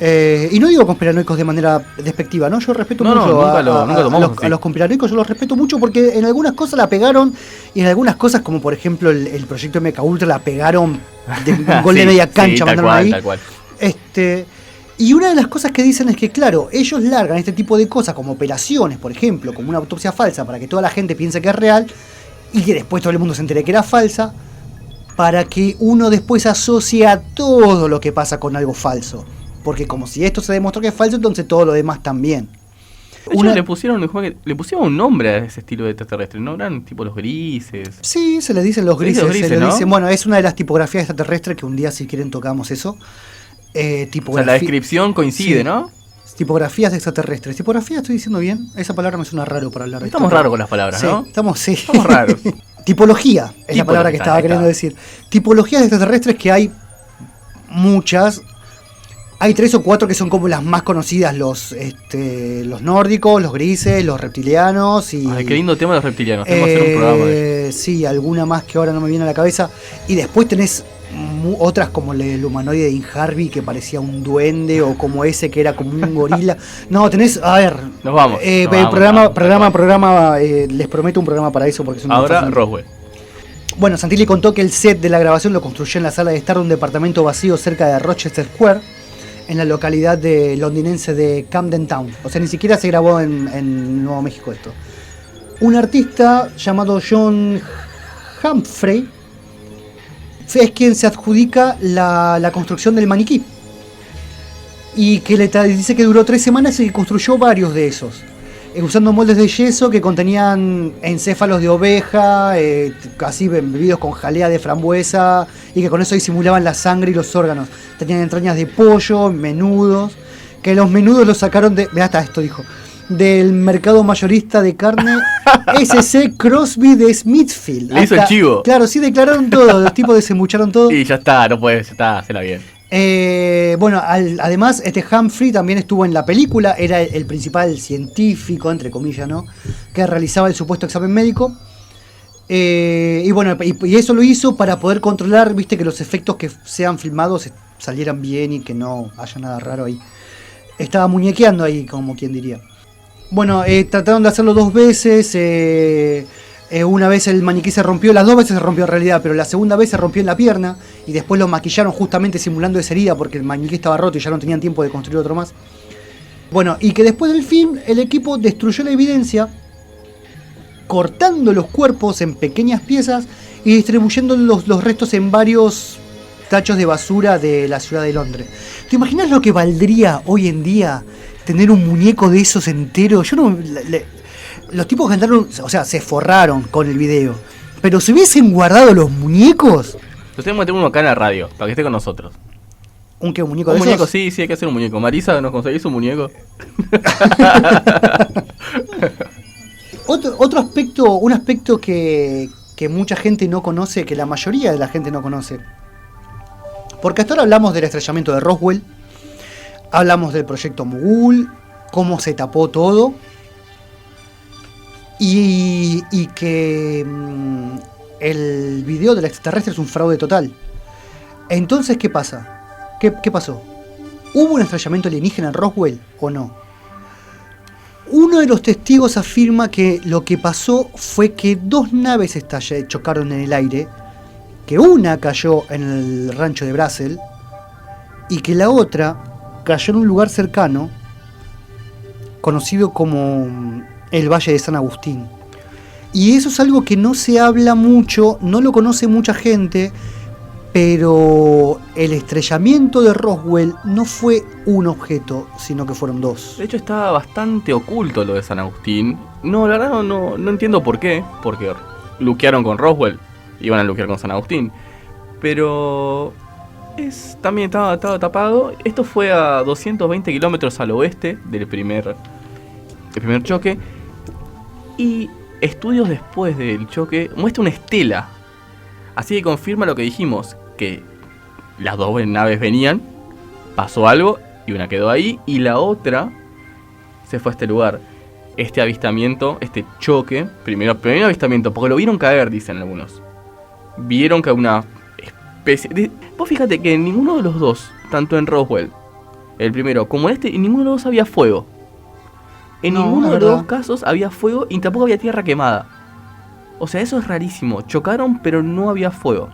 y no digo conspiranoicos de manera despectiva, ¿no? Yo respeto mucho a los conspiranoicos, yo los respeto mucho porque en algunas cosas la pegaron, y en algunas cosas, como por ejemplo el proyecto MK Ultra, la pegaron de un gol de media cancha, mandaron ahí. Tal cual. Y una de las cosas que dicen es que, claro, ellos largan este tipo de cosas como operaciones, por ejemplo, como una autopsia falsa, para que toda la gente piense que es real y que después todo el mundo se entere que era falsa, para que uno después asocie a todo lo que pasa con algo falso. Porque como si esto se demostró que es falso, entonces todo lo demás también. Le pusieron un nombre a ese estilo de extraterrestre, ¿no? Eran tipo los grises. Sí, se les dicen los grises. ¿No? Bueno, es una de las tipografías extraterrestres que un día, si quieren, tocamos eso. O sea, la descripción coincide, sí, ¿no? Tipografías extraterrestres. ¿Tipografía estoy diciendo bien? Esa palabra me suena raro para hablar de esto. Estamos raros con las palabras, ¿no? Estamos raros. Tipología es la palabra que estaba queriendo decir. Tipologías extraterrestres, que hay muchas. Hay 3 o 4 que son como las más conocidas, los nórdicos, los grises, los reptilianos y... Ay, qué lindo tema de los reptilianos, tenemos que hacer un programa de eso. Sí, alguna más que ahora no me viene a la cabeza. Y después tenés otras como el humanoide de Dean Harvey que parecía un duende, o como ese que era como un gorila. No, tenés, a ver... Nos vamos. Programa, les prometo un programa para eso porque es una Ahora Roswell. Bueno, Santilli contó que el set de la grabación lo construyó en la sala de estar de un departamento vacío cerca de Rochester Square, en la localidad londinense de Camden Town. O sea, ni siquiera se grabó en Nuevo México esto. Un artista llamado John Humphrey es quien se adjudica la construcción del maniquí. Y que dice que duró 3 semanas y que construyó varios de esos. Usando moldes de yeso que contenían encéfalos de oveja, así bebidos con jalea de frambuesa, y que con eso disimulaban la sangre y los órganos. Tenían entrañas de pollo, menudos, que los menudos los sacaron hasta esto dijo, del mercado mayorista de carne SC Crosby de Smithfield. Le hizo el chivo. Claro, sí, declararon todo, los tipos desembucharon todo. Y ya está, no puede, ya está, hacela bien. Bueno, además Humphrey también estuvo en la película, era el principal científico, entre comillas, ¿no? Que realizaba el supuesto examen médico. Y bueno, y eso lo hizo para poder controlar, viste, que los efectos que sean filmados salieran bien y que no haya nada raro ahí. Estaba muñequeando ahí, como quien diría. Bueno, trataron de hacerlo 2 veces. Una vez el maniquí se rompió, las 2 veces se rompió en realidad, pero la segunda vez se rompió en la pierna y después lo maquillaron justamente simulando esa herida porque el maniquí estaba roto y ya no tenían tiempo de construir otro más. Bueno, y que después del film el equipo destruyó la evidencia cortando los cuerpos en pequeñas piezas y distribuyendo los restos en varios tachos de basura de la ciudad de Londres. ¿Te imaginas lo que valdría hoy en día tener un muñeco de esos entero? Yo no... Los tipos cantaron, o sea, se forraron con el video. Pero si hubiesen guardado los muñecos... Lo tenemos que tener uno acá en la radio, para que esté con nosotros. ¿Un qué? ¿Un muñeco de esos? Un muñeco, sí, hay que hacer un muñeco. Marisa, ¿nos conseguís un muñeco? Otro aspecto, un aspecto que mucha gente no conoce, que la mayoría de la gente no conoce. Porque hasta ahora hablamos del estrellamiento de Roswell, hablamos del proyecto Mogul, cómo se tapó todo... Y que el video del extraterrestre es un fraude total. Entonces, ¿qué pasa? ¿Qué pasó? ¿Hubo un estrellamiento alienígena en Roswell o no? Uno de los testigos afirma que lo que pasó fue que 2 naves chocaron en el aire, que una cayó en el rancho de Brazel y que la otra cayó en un lugar cercano conocido como el Valle de San Agustín. Y eso es algo que no se habla mucho, no lo conoce mucha gente, pero el estrellamiento de Roswell no fue un objeto, sino que fueron 2. De hecho está bastante oculto lo de San Agustín. No, la verdad no entiendo por qué, porque luquearon con Roswell, iban a luquear con San Agustín. Pero también estaba tapado. Esto fue a 220 kilómetros al oeste del primer choque. Y estudios después del choque muestra una estela. Así que confirma lo que dijimos, que las 2 naves venían, pasó algo y una quedó ahí y la otra se fue a este lugar. Este avistamiento, este choque, primer avistamiento, porque lo vieron caer, dicen algunos. Vieron que una especie... Vos fíjate que en ninguno de los dos, tanto en Roswell, el primero, como en este, en ninguno de los dos había fuego. En ninguno de los 2 casos había fuego y tampoco había tierra quemada. O sea, eso es rarísimo. Chocaron, pero no había fuego.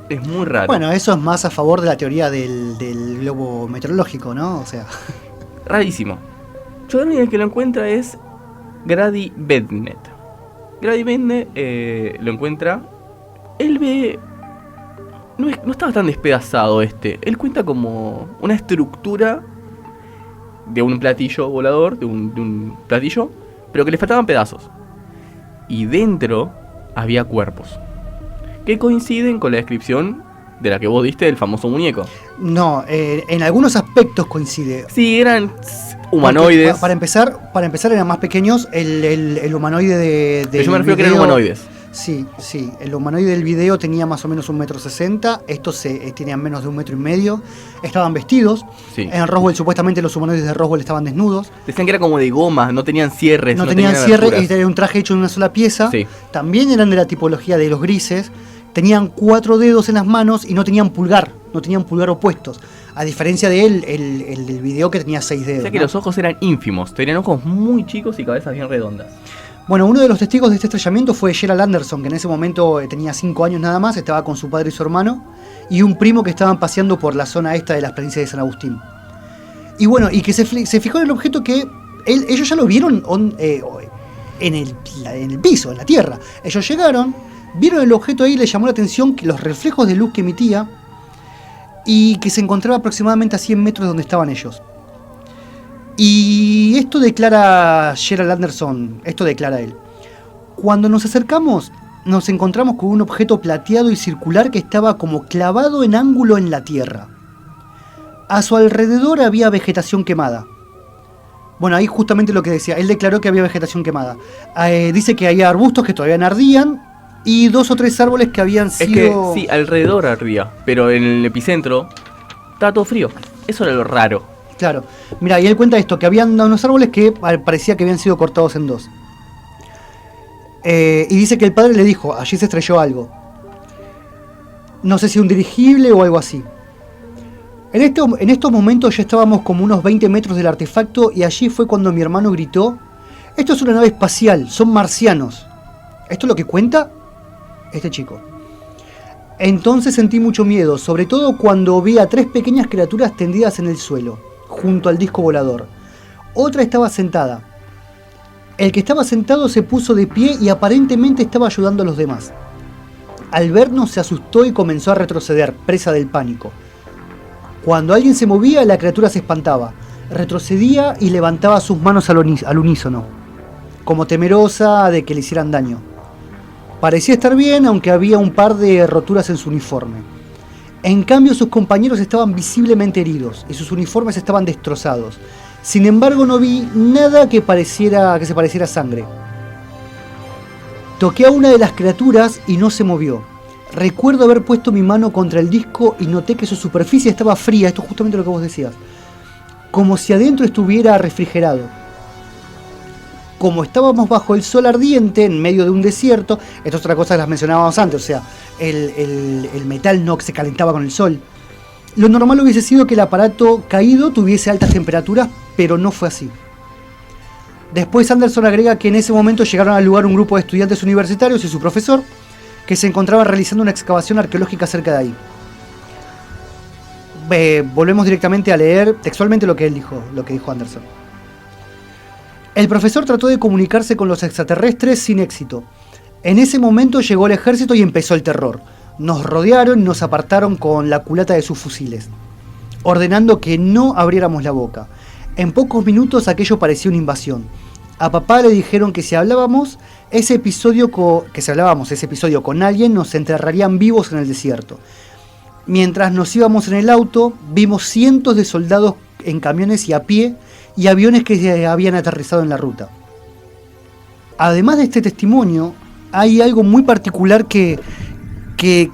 Es muy raro. Bueno, eso es más a favor de la teoría del globo meteorológico, ¿no? O sea... Rarísimo. Chocaron y el que lo encuentra es Grady Bennett. Grady Bennett lo encuentra... Él ve... No estaba tan despedazado Él cuenta como una estructura... de un platillo volador, de un platillo, pero que le faltaban pedazos. Y dentro había cuerpos, que coinciden con la descripción de la que vos diste del famoso muñeco. No, en algunos aspectos coincide. Sí, eran humanoides. Para empezar eran más pequeños. El humanoide de yo me refiero a que eran humanoides. Sí. El humanoide del video tenía más o menos 1,60 m. Estos tenían menos de 1,5 m. Estaban vestidos. Sí. En Roswell, supuestamente, los humanoides de Roswell estaban desnudos. Decían que era como de goma, no tenían cierres. No tenían cierre, aberturas. era un traje hecho en una sola pieza. Sí. También eran de la tipología de los grises. Tenían 4 dedos en las manos y no tenían pulgar opuestos. A diferencia de él, el del video, que tenía 6 dedos. O sea que ¿no? los ojos eran ínfimos, tenían ojos muy chicos y cabezas bien redondas. Bueno, uno de los testigos de este estrellamiento fue Gerald Anderson, que en ese momento tenía 5 años nada más, estaba con su padre y su hermano, y un primo que estaban paseando por la zona esta de las planicies de San Agustín. Y bueno, y que se fijó en el objeto que ellos ya lo vieron en el piso, en la tierra. Ellos llegaron, vieron el objeto ahí, les llamó la atención que los reflejos de luz que emitía, y que se encontraba aproximadamente a 100 metros de donde estaban ellos. Y esto declara Gerald Anderson, esto declara él. Cuando nos acercamos, nos encontramos con un objeto plateado y circular que estaba como clavado en ángulo en la tierra. A su alrededor había vegetación quemada. Bueno, ahí justamente lo que decía, él declaró que había vegetación quemada. Dice que había arbustos que todavía ardían y 2 o 3 árboles que habían sido... Es que sí, alrededor ardía, pero en el epicentro estaba todo frío. Eso era lo raro. Claro. Mira, y él cuenta esto, que habían unos árboles que parecía que habían sido cortados en 2. Y dice que el padre le dijo, allí se estrelló algo. No sé si un dirigible o algo así. En estos momentos ya estábamos como unos 20 metros del artefacto y allí fue cuando mi hermano gritó, esto es una nave espacial, son marcianos. Esto es lo que cuenta este chico. Entonces sentí mucho miedo, sobre todo cuando vi a 3 pequeñas criaturas tendidas en el suelo, junto al disco volador. Otra estaba sentada. El que estaba sentado se puso de pie y aparentemente estaba ayudando a los demás. Al vernos se asustó y comenzó a retroceder, presa del pánico. Cuando alguien se movía, la criatura se espantaba, retrocedía y levantaba sus manos al unísono, como temerosa de que le hicieran daño. Parecía estar bien, aunque había un par de roturas en su uniforme. En cambio, sus compañeros estaban visiblemente heridos y sus uniformes estaban destrozados. Sin embargo, no vi nada que se pareciera a sangre. Toqué a una de las criaturas y no se movió. Recuerdo haber puesto mi mano contra el disco y noté que su superficie estaba fría, esto es justamente lo que vos decías, como si adentro estuviera refrigerado. Como estábamos bajo el sol ardiente, en medio de un desierto, esto es otra cosa que las mencionábamos antes, o sea, el metal no se calentaba con el sol. Lo normal hubiese sido que el aparato caído tuviese altas temperaturas, pero no fue así. Después Anderson agrega que en ese momento llegaron al lugar un grupo de estudiantes universitarios y su profesor, que se encontraban realizando una excavación arqueológica cerca de ahí. Volvemos directamente a leer textualmente lo que dijo Anderson. El profesor trató de comunicarse con los extraterrestres sin éxito. En ese momento llegó el ejército y empezó el terror. Nos rodearon y nos apartaron con la culata de sus fusiles, ordenando que no abriéramos la boca. En pocos minutos aquello parecía una invasión. A papá le dijeron que si hablábamos ese episodio con alguien, nos enterrarían vivos en el desierto. Mientras nos íbamos en el auto, vimos cientos de soldados en camiones y a pie, y aviones que habían aterrizado en la ruta. Además de este testimonio, hay algo muy particular que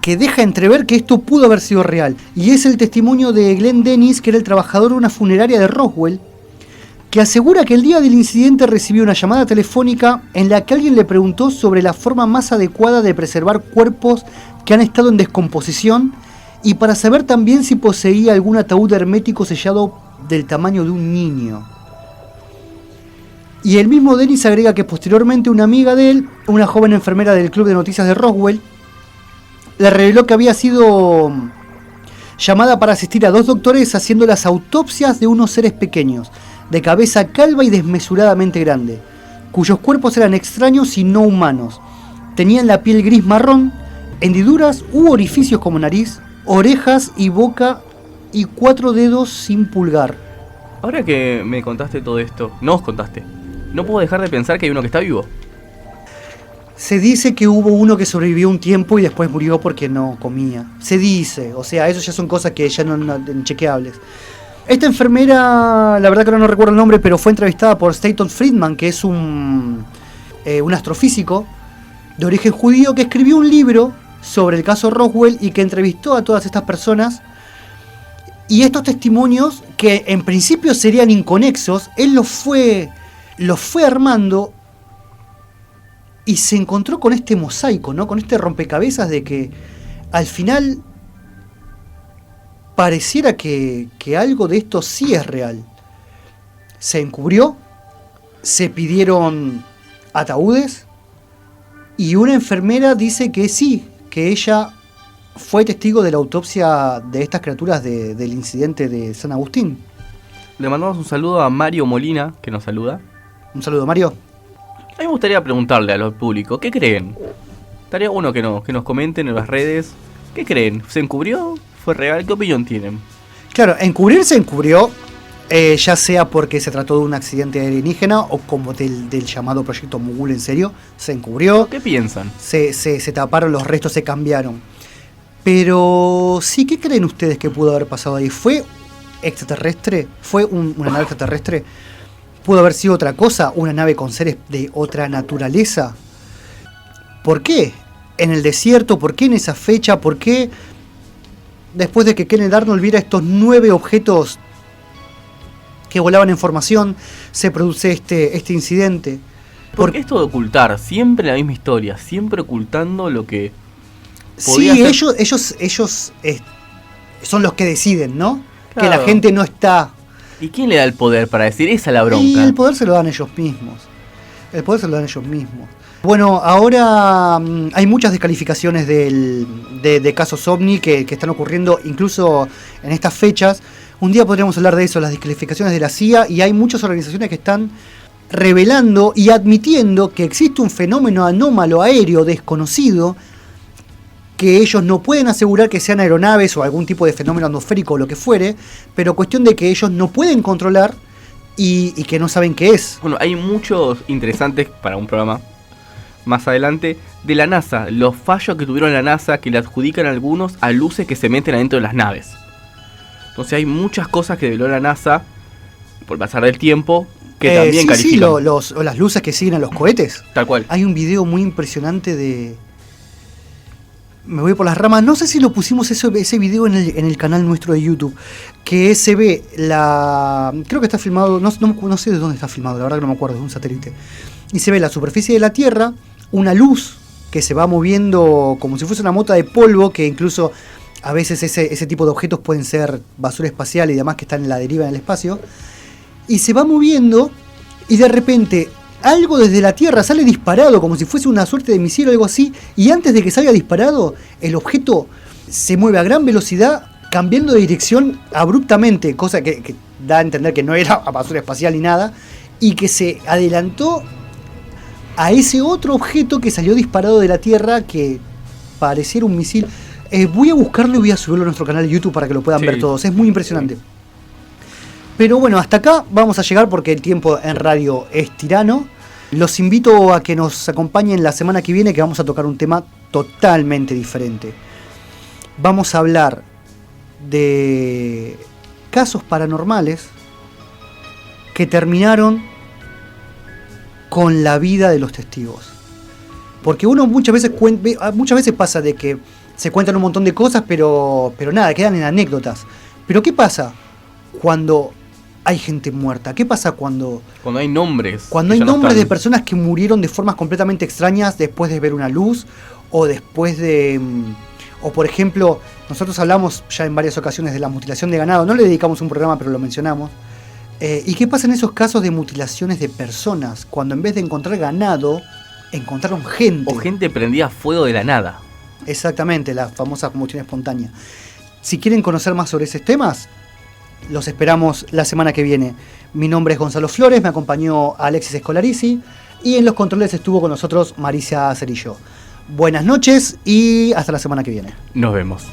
deja entrever que esto pudo haber sido real, y es el testimonio de Glenn Dennis, que era el trabajador de una funeraria de Roswell, que asegura que el día del incidente recibió una llamada telefónica en la que alguien le preguntó sobre la forma más adecuada de preservar cuerpos que han estado en descomposición, y para saber también si poseía algún ataúd hermético sellado del tamaño de un niño. Y el mismo Dennis agrega que posteriormente una amiga de él, una joven enfermera del Club de Noticias de Roswell, le reveló que había sido llamada para asistir a 2 doctores haciendo las autopsias de unos seres pequeños, de cabeza calva y desmesuradamente grande, cuyos cuerpos eran extraños y no humanos. Tenían la piel gris marrón, hendiduras u orificios como nariz, orejas y boca y 4 dedos sin pulgar. Ahora que me contaste todo esto, nos contaste, no puedo dejar de pensar que hay uno que está vivo. Se dice que hubo uno que sobrevivió un tiempo y después murió porque no comía. Se dice, o sea, eso ya son cosas que ya no inchequeables. Esta enfermera, la verdad que no recuerdo el nombre, pero fue entrevistada por Stanton Friedman, que es un astrofísico, de origen judío que escribió un libro sobre el caso Roswell y que entrevistó a todas estas personas. Y estos testimonios, que en principio serían inconexos, él los fue armando y se encontró con este mosaico, ¿no? Con este rompecabezas de que al final pareciera que algo de esto sí es real. Se encubrió, se pidieron ataúdes y una enfermera dice que sí, que ella fue testigo de la autopsia de estas criaturas del incidente de San Agustín. Le mandamos un saludo a Mario Molina, que nos saluda. Un saludo, Mario. A mí me gustaría preguntarle a los público, ¿qué creen? Estaría bueno que nos comenten en las redes. ¿Qué creen? ¿Se encubrió? ¿Fue real? ¿Qué opinión tienen? Claro, se encubrió, ya sea porque se trató de un accidente alienígena o como del llamado proyecto Mogul en serio, se encubrió. ¿Qué piensan? Se taparon los restos, se cambiaron. Pero sí, ¿qué creen ustedes que pudo haber pasado ahí? ¿Fue extraterrestre? ¿Fue una nave extraterrestre? ¿Pudo haber sido otra cosa? ¿Una nave con seres de otra naturaleza? ¿Por qué? ¿En el desierto? ¿Por qué en esa fecha? ¿Por qué después de que Kenneth Arnold viera estos 9 objetos que volaban en formación, se produce este incidente? ¿Por qué esto de ocultar? Siempre la misma historia, siempre ocultando lo que... Sí, ellos son los que deciden, ¿no? Claro. Que la gente no está... ¿Y quién le da el poder para decir esa la bronca? Y el poder se lo dan ellos mismos. Bueno, ahora hay muchas descalificaciones de casos OVNI que están ocurriendo incluso en estas fechas. Un día podríamos hablar de eso, las descalificaciones de la CIA, y hay muchas organizaciones que están revelando y admitiendo que existe un fenómeno anómalo aéreo desconocido, que ellos no pueden asegurar que sean aeronaves o algún tipo de fenómeno atmosférico o lo que fuere, pero cuestión de que ellos no pueden controlar y que no saben qué es. Bueno, hay muchos interesantes para un programa más adelante de la NASA, los fallos que tuvieron la NASA que le adjudican algunos a luces que se meten adentro de las naves. Entonces hay muchas cosas que develó la NASA por pasar del tiempo que también califican. Sí, las luces que siguen a los cohetes. Tal cual. Hay un video muy impresionante de... Me voy por las ramas, no sé si lo pusimos ese video en el canal nuestro de YouTube, que se ve creo que está filmado, no sé de dónde está filmado, la verdad que no me acuerdo, es un satélite. Y se ve la superficie de la Tierra, una luz que se va moviendo como si fuese una mota de polvo, que incluso a veces ese tipo de objetos pueden ser basura espacial y demás que están en la deriva en el espacio. Y se va moviendo y de repente... algo desde la Tierra sale disparado, como si fuese una suerte de misil o algo así, y antes de que salga disparado, el objeto se mueve a gran velocidad, cambiando de dirección abruptamente, cosa que da a entender que no era basura espacial ni nada, y que se adelantó a ese otro objeto que salió disparado de la Tierra, que pareciera un misil. Voy a buscarlo y voy a subirlo a nuestro canal de YouTube para que lo puedan ver todos, es muy impresionante. Pero bueno, hasta acá vamos a llegar porque el tiempo en radio es tirano. Los invito a que nos acompañen la semana que viene, que vamos a tocar un tema totalmente diferente. Vamos a hablar de casos paranormales que terminaron con la vida de los testigos. Porque uno muchas veces pasa de que se cuentan un montón de cosas, pero nada, quedan en anécdotas. Pero ¿qué pasa cuando hay gente muerta? ¿Qué pasa cuando hay nombres? Cuando hay nombres de personas que murieron de formas completamente extrañas después de ver una luz o después de... O por ejemplo, nosotros hablamos ya en varias ocasiones de la mutilación de ganado, no le dedicamos un programa pero lo mencionamos. ¿Y qué pasa en esos casos de mutilaciones de personas? Cuando en vez de encontrar ganado, encontraron gente. O gente prendida a fuego de la nada. Exactamente, la famosa combustión espontánea. Si quieren conocer más sobre esos temas, los esperamos la semana que viene. Mi nombre es Gonzalo Flores, me acompañó Alexis Escolarici y en los controles estuvo con nosotros Marisa Cerillo. Buenas noches y hasta la semana que viene. Nos vemos.